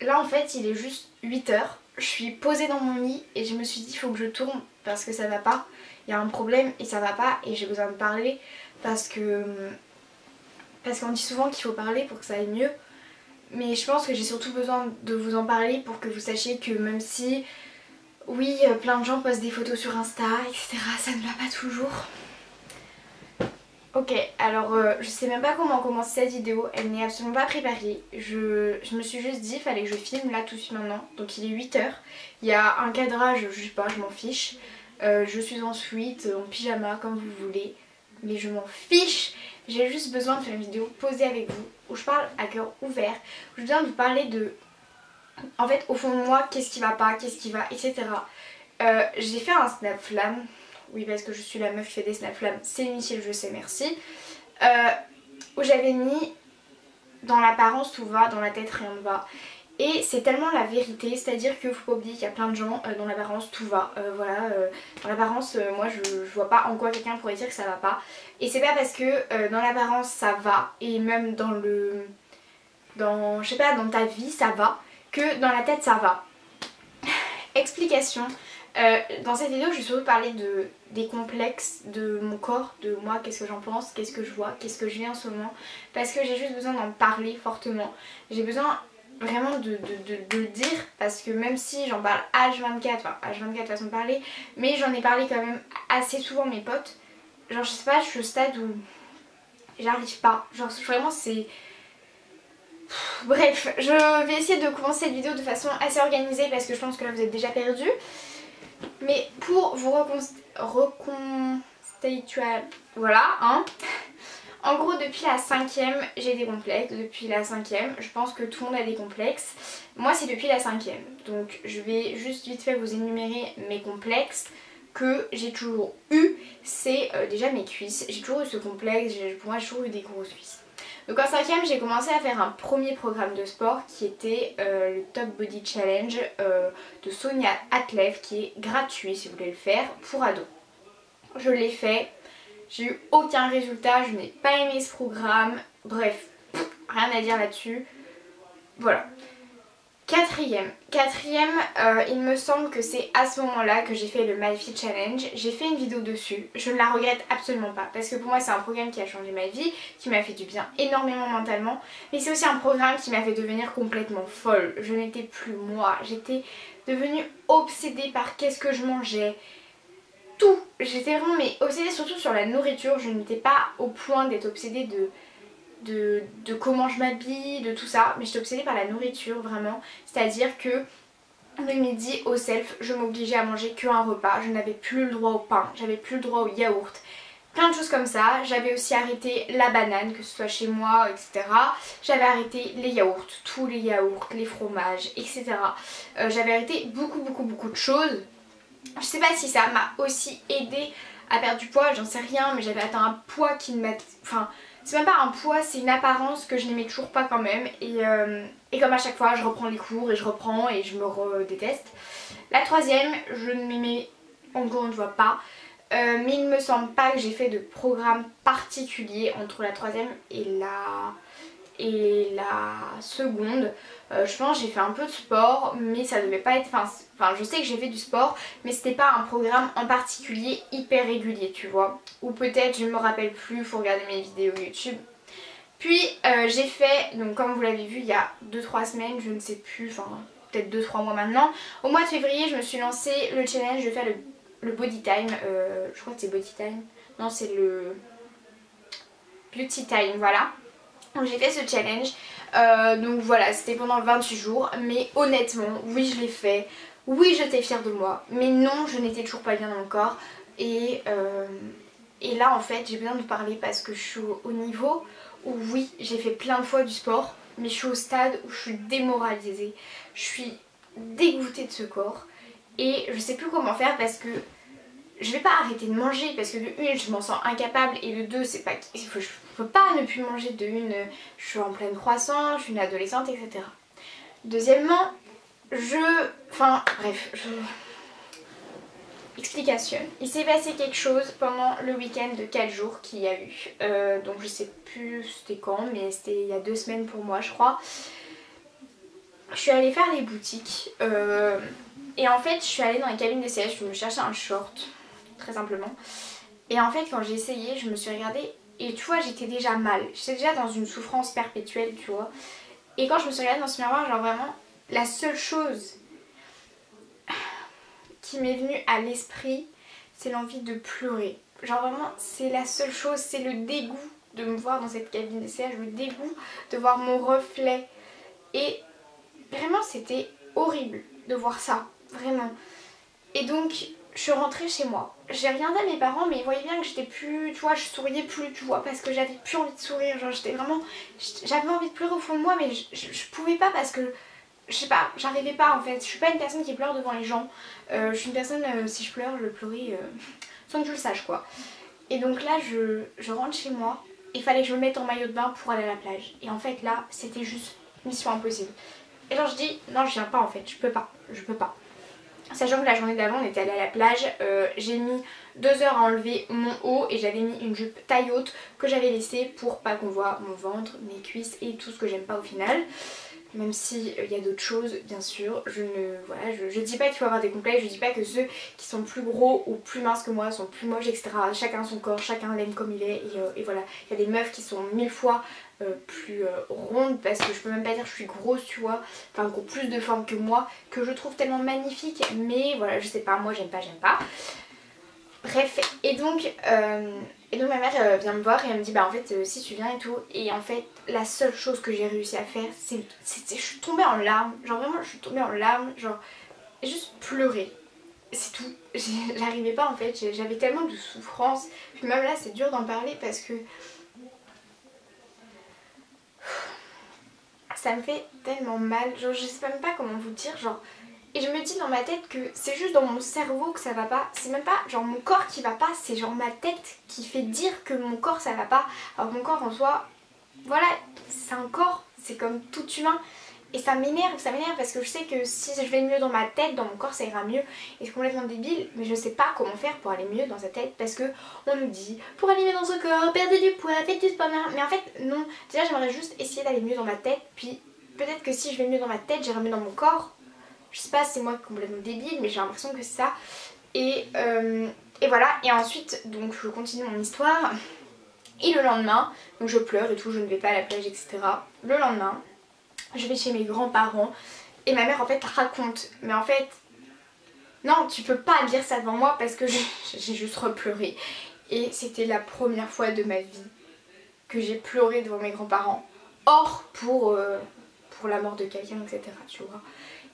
là en fait il est juste 8 heures. Je suis posée dans mon lit et je me suis dit il faut que je tourne parce que ça va pas. Il y a un problème et ça va pas et j'ai besoin de parler parce qu'on dit souvent qu'il faut parler pour que ça aille mieux. Mais je pense que j'ai surtout besoin de vous en parler pour que vous sachiez que même si, oui, plein de gens postent des photos sur Insta, etc., ça ne va pas toujours. Ok, alors je sais même pas comment commencer cette vidéo, elle n'est absolument pas préparée. Je me suis juste dit, il fallait que je filme là tout de suite maintenant. Donc il est 8 heures, il y a un cadrage, je sais pas, je m'en fiche. Je suis en suite, en pyjama, comme vous voulez. Mais je m'en fiche. J'ai juste besoin de faire une vidéo posée avec vous, où je parle à cœur ouvert, où je viens de vous parler de, en fait, au fond de moi, qu'est-ce qui va pas, qu'est-ce qui va, etc. J'ai fait un snap flamme, oui parce que je suis la meuf qui fait des snap flammes, c'est inutile, je sais, merci, où j'avais mis dans l'apparence tout va, dans la tête rien ne va. Et c'est tellement la vérité, c'est-à-dire qu'il faut pas oublier qu'il y a plein de gens dans l'apparence tout va, dans l'apparence moi je vois pas en quoi quelqu'un pourrait dire que ça va pas. Et c'est pas parce que dans l'apparence ça va, et même dans je sais pas, dans ta vie ça va, que dans la tête ça va. Explication, dans cette vidéo je vais surtout parler des complexes de mon corps, de moi, qu'est-ce que j'en pense, qu'est-ce que je vois, qu'est-ce que je vis en ce moment, parce que j'ai juste besoin d'en parler fortement. J'ai besoin vraiment de le dire parce que même si j'en parle H24, enfin H24 façon de parler, mais j'en ai parlé quand même assez souvent à mes potes, genre je sais pas, je suis au stade où j'arrive pas, genre vraiment c'est... Bref, je vais essayer de commencer cette vidéo de façon assez organisée parce que je pense que là vous êtes déjà perdus, mais pour vous voilà hein. En gros depuis la 5ème j'ai des complexes, depuis la 5ème je pense que tout le monde a des complexes. Moi c'est depuis la 5ème, donc je vais juste vite fait vous énumérer mes complexes que j'ai toujours eu. C'est déjà mes cuisses, j'ai toujours eu ce complexe, pour moi j'ai toujours eu des grosses cuisses. Donc en 5ème j'ai commencé à faire un premier programme de sport qui était le Top Body Challenge de Sonia Atlev, qui est gratuit si vous voulez le faire pour ados. Je l'ai fait. J'ai eu aucun résultat, je n'ai pas aimé ce programme, bref, rien à dire là-dessus. Voilà. Quatrième, il me semble que c'est à ce moment-là que j'ai fait le My Fit Challenge. J'ai fait une vidéo dessus, je ne la regrette absolument pas parce que pour moi c'est un programme qui a changé ma vie, qui m'a fait du bien énormément mentalement, mais c'est aussi un programme qui m'a fait devenir complètement folle. Je n'étais plus moi, j'étais devenue obsédée par qu'est-ce que je mangeais. Tout, j'étais vraiment obsédée surtout sur la nourriture, je n'étais pas au point d'être obsédée de comment je m'habille, de tout ça, mais j'étais obsédée par la nourriture vraiment, c'est-à-dire que le midi au self, je m'obligeais à manger qu'un repas, je n'avais plus le droit au pain, j'avais plus le droit au yaourt, plein de choses comme ça. J'avais aussi arrêté la banane, que ce soit chez moi, etc. J'avais arrêté les yaourts, tous les yaourts, les fromages, etc. J'avais arrêté beaucoup de choses. Je sais pas si ça m'a aussi aidé à perdre du poids, j'en sais rien, mais j'avais atteint un poids qui ne m'a... Enfin, c'est même pas un poids, c'est une apparence que je n'aimais toujours pas quand même. Et comme à chaque fois, je reprends les cours et je reprends et je me redéteste. La troisième, je ne m'aimais encore une fois pas. Mais il me semble pas que j'ai fait de programme particulier entre la troisième et la seconde. Je pense que j'ai fait un peu de sport, mais ça devait pas être... Enfin, je sais que j'ai fait du sport, mais c'était pas un programme en particulier hyper régulier, tu vois. Ou peut-être, je ne me rappelle plus, il faut regarder mes vidéos YouTube. Puis j'ai fait, donc comme vous l'avez vu il y a 2-3 semaines, je ne sais plus, enfin peut-être 2-3 mois maintenant. Au mois de février, je me suis lancé le challenge de faire le body time. Je crois que c'est body time. Non, c'est le beauty time, voilà. Donc j'ai fait ce challenge, donc voilà, c'était pendant 28 jours, mais honnêtement, oui je l'ai fait, oui j'étais fière de moi, mais non, je n'étais toujours pas bien dans mon corps, et là en fait j'ai besoin de vous parler parce que je suis au niveau où oui, j'ai fait plein de fois du sport, mais je suis au stade où je suis démoralisée, je suis dégoûtée de ce corps, et je sais plus comment faire parce que je vais pas arrêter de manger parce que de une je m'en sens incapable et de deux c'est pas... je peux pas ne plus manger, de une je suis en pleine croissance, je suis une adolescente, etc. Deuxièmement, enfin bref, explication. Il s'est passé quelque chose pendant le week-end de 4 jours qu'il y a eu. Donc je sais plus c'était quand, mais c'était il y a 2 semaines pour moi je crois. Je suis allée faire les boutiques et en fait je suis allée dans les cabines d'essayage, je me cherchais un short, très simplement. Et en fait quand j'ai essayé, je me suis regardée et tu vois j'étais déjà mal, j'étais déjà dans une souffrance perpétuelle, tu vois. Et quand je me suis regardée dans ce miroir, genre vraiment, la seule chose qui m'est venue à l'esprit, c'est l'envie de pleurer. Genre vraiment, c'est la seule chose, c'est le dégoût de me voir dans cette cabine d'essayage, le dégoût de voir mon reflet. Et vraiment, c'était horrible de voir ça, vraiment. Et donc, je suis rentrée chez moi. J'ai regardé à mes parents, mais ils voyaient bien que j'étais plus, tu vois, je souriais plus, tu vois, parce que j'avais plus envie de sourire. Genre, j'étais vraiment, j'avais envie de pleurer au fond de moi, mais je pouvais pas parce que, je sais pas, j'arrivais pas en fait. Je suis pas une personne qui pleure devant les gens. Je suis une personne, si je pleure, je vais pleurer sans que je le sache, quoi. Et donc là, je rentre chez moi. Il fallait que je me mette en maillot de bain pour aller à la plage. Et en fait, là, c'était juste mission impossible. Et genre, je dis, non, je viens pas en fait, je peux pas. Sachant que la journée d'avant on était allé à la plage, j'ai mis 2 heures à enlever mon haut et j'avais mis une jupe taille haute que j'avais laissée pour pas qu'on voit mon ventre, mes cuisses et tout ce que j'aime pas au final. Même si y a d'autres choses bien sûr, je dis pas qu'il faut avoir des complexes, je dis pas que ceux qui sont plus gros ou plus minces que moi sont plus moches, etc. Chacun son corps, chacun l'aime comme il est et voilà. Il y a des meufs qui sont 1000 fois plus rondes parce que je peux même pas dire que je suis grosse, tu vois, enfin qui ont plus de forme que moi, que je trouve tellement magnifique, mais voilà, je sais pas, moi j'aime pas. Bref, et donc ma mère vient me voir et elle me dit bah en fait si tu viens et tout. Et en fait la seule chose que j'ai réussi à faire je suis tombée en larmes. Genre vraiment je suis tombée en larmes. Genre juste pleurer. C'est tout. J'arrivais pas en fait. J'avais tellement de souffrance. Puis même là c'est dur d'en parler parce que ça me fait tellement mal. Genre je sais même pas comment vous dire. Genre. Et je me dis dans ma tête que c'est juste dans mon cerveau que ça va pas. C'est même pas genre mon corps qui va pas, c'est genre ma tête qui fait dire que mon corps ça va pas. Alors mon corps en soi, voilà, c'est un corps, c'est comme tout humain. Et ça m'énerve parce que je sais que si je vais mieux dans ma tête, dans mon corps ça ira mieux. Et c'est complètement débile, mais je sais pas comment faire pour aller mieux dans sa tête. Parce que on nous dit, pour aller mieux dans son corps, perdez du poids, faites du sport. Mais en fait non, déjà j'aimerais juste essayer d'aller mieux dans ma tête. Puis peut-être que si je vais mieux dans ma tête, j'irai mieux dans mon corps. Je sais pas si c'est moi complètement débile mais j'ai l'impression que c'est ça. Et voilà, et ensuite donc je continue mon histoire. Et le lendemain, donc je pleure et tout, je ne vais pas à la plage etc. Le lendemain, je vais chez mes grands-parents et ma mère en fait raconte. Mais en fait, non tu peux pas dire ça devant moi parce que j'ai juste repleuré. Et c'était la première fois de ma vie que j'ai pleuré devant mes grands-parents. Or pour la mort de quelqu'un etc. tu vois.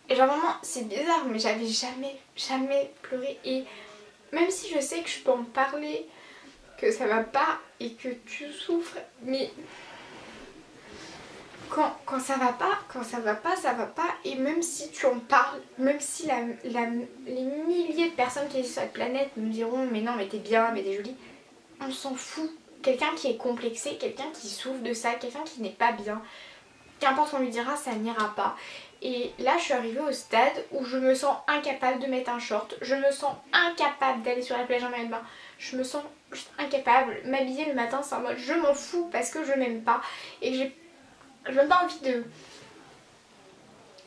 Et genre vraiment c'est bizarre mais j'avais jamais pleuré. Et même si je sais que je peux en parler, que ça va pas et que tu souffres, mais quand ça va pas, ça va pas. Et même si tu en parles, même si les milliers de personnes qui existent sur la planète me diront mais non mais t'es bien, mais t'es jolie, on s'en fout. Quelqu'un qui est complexé, quelqu'un qui souffre de ça, quelqu'un qui n'est pas bien, qu'importe on lui dira ça n'ira pas. Et là je suis arrivée au stade où je me sens incapable de mettre un short, je me sens incapable d'aller sur la plage en maillot de bain, je me sens juste incapable. M'habiller le matin c'est en mode je m'en fous parce que je m'aime pas et j'ai même pas envie de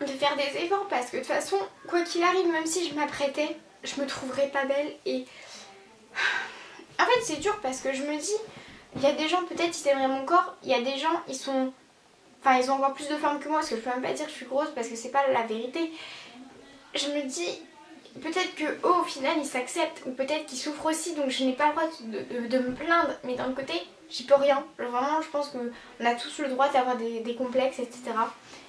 faire des efforts parce que de toute façon quoi qu'il arrive, même si je m'apprêtais, je me trouverais pas belle. Et en fait c'est dur parce que je me dis il y a des gens peut-être ils aimeraient mon corps, il y a des gens ils sont... Enfin ils ont encore plus de forme que moi parce que je peux même pas dire que je suis grosse parce que c'est pas la vérité. Je me dis peut-être que eux au final ils s'acceptent ou peut-être qu'ils souffrent aussi donc je n'ai pas le droit de me plaindre. Mais d'un côté j'y peux rien. Genre, vraiment je pense qu'on a tous le droit d'avoir des complexes etc.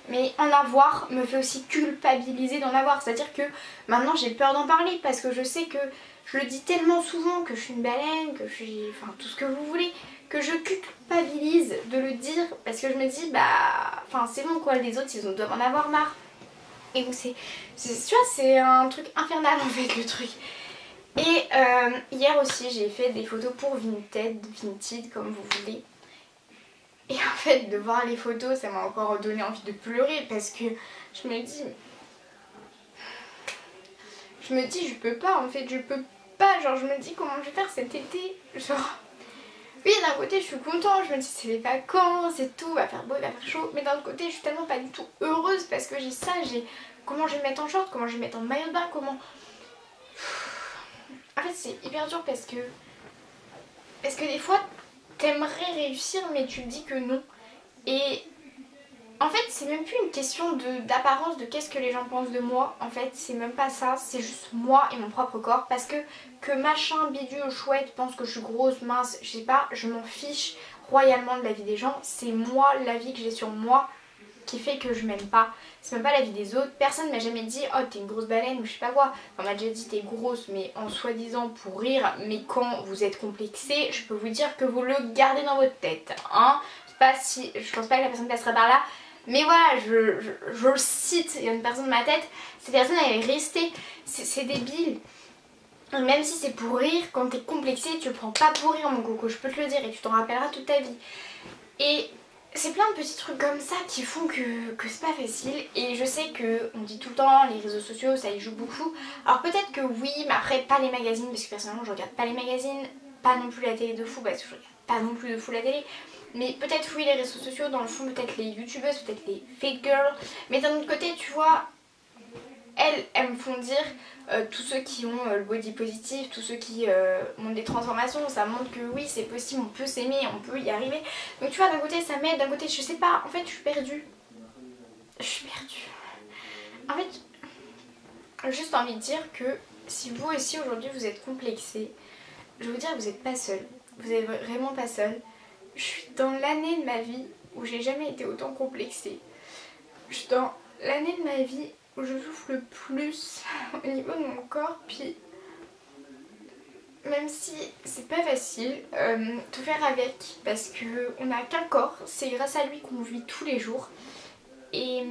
Mais en avoir me fait aussi culpabiliser d'en avoir. C'est-à-dire que maintenant j'ai peur d'en parler parce que je sais que je le dis tellement souvent que je suis une baleine, que je suis... Enfin tout ce que vous voulez, que je culpabilise de le dire parce que je me dis bah... Enfin c'est bon quoi, les autres ils doivent en avoir marre. Et donc tu vois c'est un truc infernal en fait le truc. Et hier aussi j'ai fait des photos pour Vinted comme vous voulez. Et en fait de voir les photos ça m'a encore donné envie de pleurer parce que je me dis je peux pas en fait, je peux pas, genre je me dis comment je vais faire cet été, genre Oui, d'un côté je suis contente, je me dis c'est les vacances et tout, il va faire beau, il va faire chaud. Mais d'un autre côté je suis tellement pas du tout heureuse parce que j'ai ça, j'ai comment je vais me mettre en short, comment je vais me mettre en maillot de bain, comment... En fait c'est hyper dur parce que des fois t'aimerais réussir mais tu te dis que non. Et en fait c'est même plus une question d'apparence, de qu'est-ce que les gens pensent de moi. En fait c'est même pas ça, c'est juste moi et mon propre corps. Parce que machin, bidule, chouette pense que je suis grosse, mince, je sais pas, je m'en fiche royalement de la vie des gens. C'est moi, l'avis que j'ai sur moi qui fait que je m'aime pas. C'est même pas la vie des autres. Personne m'a jamais dit oh t'es une grosse baleine ou je sais pas quoi. On m'a déjà dit t'es grosse mais en soi-disant pour rire. Mais quand vous êtes complexé, je peux vous dire que vous le gardez dans votre tête. Hein, je pense pas que la personne passera par là. Mais voilà, je le cite, il y a une personne dans ma tête, cette personne elle est restée, c'est débile. Même si c'est pour rire, quand t'es complexé, tu le prends pas pour rire mon coco, je peux te le dire et tu t'en rappelleras toute ta vie. Et c'est plein de petits trucs comme ça qui font que c'est pas facile. Et je sais que on dit tout le temps, les réseaux sociaux ça y joue beaucoup. Alors peut-être que oui, mais après pas les magazines, parce que personnellement je regarde pas les magazines, pas non plus la télé de fou, parce que je regarde pas non plus de fou la télé. Mais peut-être oui les réseaux sociaux, dans le fond peut-être les youtubeuses, peut-être les fake girls. Mais d'un autre côté tu vois, elles me font dire, tous ceux qui ont le body positif, tous ceux qui ont des transformations, ça montre que oui c'est possible, on peut s'aimer, on peut y arriver. Donc tu vois d'un côté ça m'aide, d'un côté je sais pas, en fait je suis perdue. Je suis perdue. En fait, j'ai juste envie de dire que si vous aussi aujourd'hui vous êtes complexé, je vais vous dire que vous n'êtes pas seul. Vous n'êtes vraiment pas seul. Je suis dans l'année de ma vie où j'ai jamais été autant complexée. Je suis dans l'année de ma vie où je souffre le plus au niveau de mon corps. Puis même si c'est pas facile, tout faire avec, parce qu'on n'a qu'un corps, c'est grâce à lui qu'on vit tous les jours. Et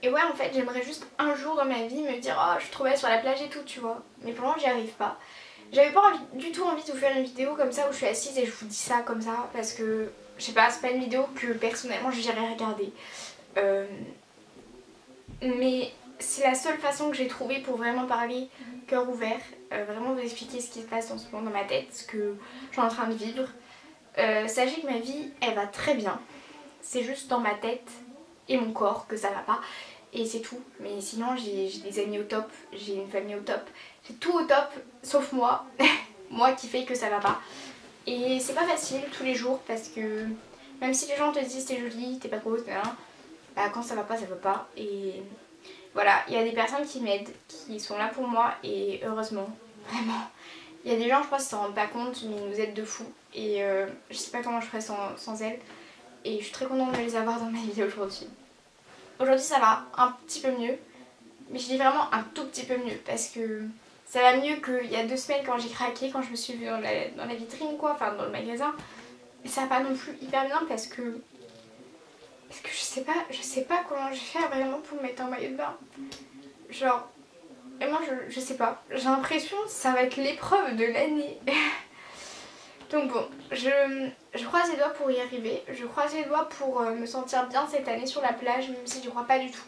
ouais en fait j'aimerais juste un jour dans ma vie me dire oh je suis trop belle sur la plage et tout tu vois. Mais pour l'instant j'y arrive pas. J'avais pas du tout envie de vous faire une vidéo comme ça où je suis assise et je vous dis ça comme ça parce que je sais pas, c'est pas une vidéo que personnellement j'irais regarder. Mais c'est la seule façon que j'ai trouvée pour vraiment parler cœur ouvert, vraiment vous expliquer ce qui se passe en ce moment dans ma tête, ce que je suis en train de vivre. Sachez que ma vie elle va très bien, c'est juste dans ma tête et mon corps que ça va pas. Et c'est tout, mais sinon j'ai des amis au top, j'ai une famille au top, j'ai tout au top sauf moi, moi qui fait que ça va pas. Et c'est pas facile tous les jours parce que même si les gens te disent t'es jolie, t'es pas grosse, bah quand ça va pas, ça va pas. Et voilà, il y a des personnes qui m'aident, qui sont là pour moi et heureusement, vraiment. Il y a des gens je pense qui s'en rendent pas compte mais ils nous aident de fou et je sais pas comment je ferais sans elles. Et je suis très contente de les avoir dans ma vie aujourd'hui. Aujourd'hui ça va un petit peu mieux, mais je dis vraiment un tout petit peu mieux parce que ça va mieux qu'il y a 2 semaines quand j'ai craqué, quand je me suis vue dans la vitrine quoi, enfin dans le magasin. Mais ça va pas non plus hyper bien parce que je sais pas comment je vais faire vraiment pour me mettre en maillot de bain. Genre, vraiment je sais pas, j'ai l'impression que ça va être l'épreuve de l'année. Donc bon, je croise les doigts pour y arriver, je croise les doigts pour me sentir bien cette année sur la plage, même si je crois pas du tout.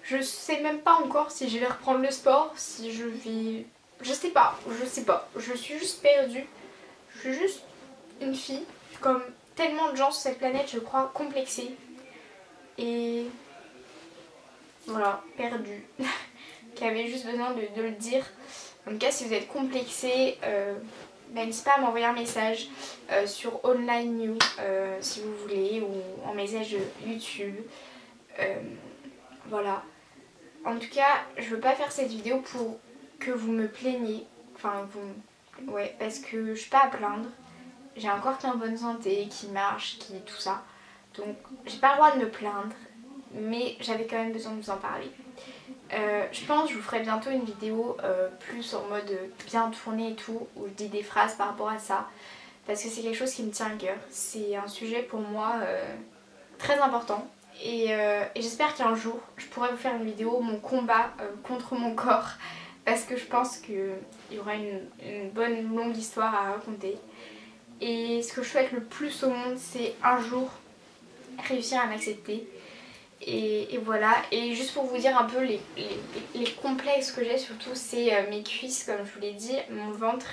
Je sais même pas encore si je vais reprendre le sport, si je vais... Je sais pas, je suis juste perdue. Je suis juste une fille, comme tellement de gens sur cette planète, je crois, complexée. Et voilà, perdue. Qui avait juste besoin de le dire. En tout cas, si vous êtes complexé... n'hésitez pas à m'envoyer un message sur Online New si vous voulez, ou en message YouTube. Voilà. En tout cas, je veux pas faire cette vidéo pour que vous me plaigniez. Enfin, ouais, parce que je suis pas à plaindre. J'ai un corps qui est en bonne santé, qui marche, qui tout ça. Donc, j'ai pas le droit de me plaindre. Mais j'avais quand même besoin de vous en parler. Je pense que je vous ferai bientôt une vidéo plus en mode bien tournée et tout, où je dis des phrases par rapport à ça, parce que c'est quelque chose qui me tient à cœur. C'est un sujet pour moi très important et j'espère qu'un jour je pourrai vous faire une vidéo, mon combat contre mon corps, parce que je pense qu'il y aura une bonne longue histoire à raconter. Et ce que je souhaite le plus au monde, c'est un jour réussir à m'accepter. Et voilà, et juste pour vous dire un peu les complexes que j'ai surtout, c'est mes cuisses comme je vous l'ai dit, mon ventre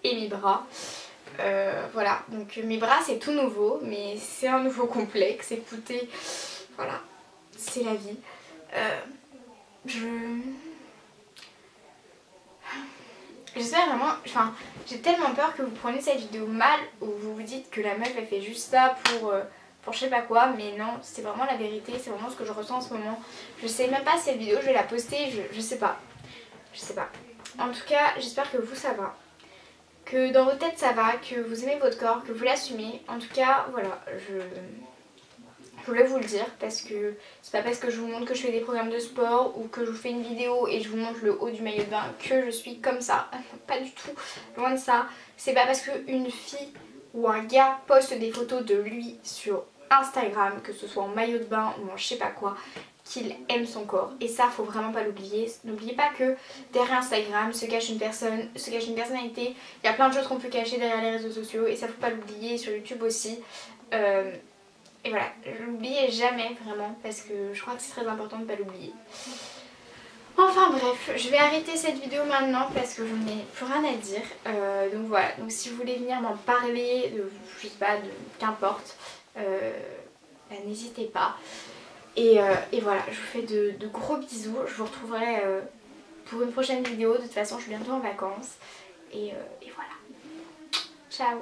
et mes bras. Voilà, donc mes bras c'est tout nouveau, mais c'est un nouveau complexe. Écoutez, voilà, c'est la vie. J'espère vraiment, enfin j'ai tellement peur que vous preniez cette vidéo mal ou vous vous dites que la meuf elle fait juste ça pour je sais pas quoi, mais non, c'est vraiment la vérité, c'est vraiment ce que je ressens en ce moment. Je sais même pas si cette vidéo je vais la poster, je sais pas. Je sais pas. En tout cas, j'espère que vous ça va. Que dans votre tête ça va, que vous aimez votre corps, que vous l'assumez. En tout cas, voilà, je voulais vous le dire parce que c'est pas parce que je vous montre que je fais des programmes de sport ou que je vous fais une vidéo et je vous montre le haut du maillot de bain que je suis comme ça. Pas du tout, loin de ça. C'est pas parce qu'une fille ou un gars poste des photos de lui sur Instagram, que ce soit en maillot de bain ou en je sais pas quoi, qu'il aime son corps. Et ça, faut vraiment pas l'oublier. N'oubliez pas que derrière Instagram se cache une personne, se cache une personnalité. Il y a plein de choses qu'on peut cacher derrière les réseaux sociaux et ça faut pas l'oublier, sur YouTube aussi. Et voilà, je l'oubliez jamais vraiment parce que je crois que c'est très important de ne pas l'oublier. Enfin bref, je vais arrêter cette vidéo maintenant parce que je n'ai plus rien à dire. Donc voilà, donc si vous voulez venir m'en parler, je sais pas, qu'importe, bah, n'hésitez pas. Et voilà, je vous fais de gros bisous. Je vous retrouverai pour une prochaine vidéo. De toute façon, je suis bientôt en vacances. Et voilà. Ciao.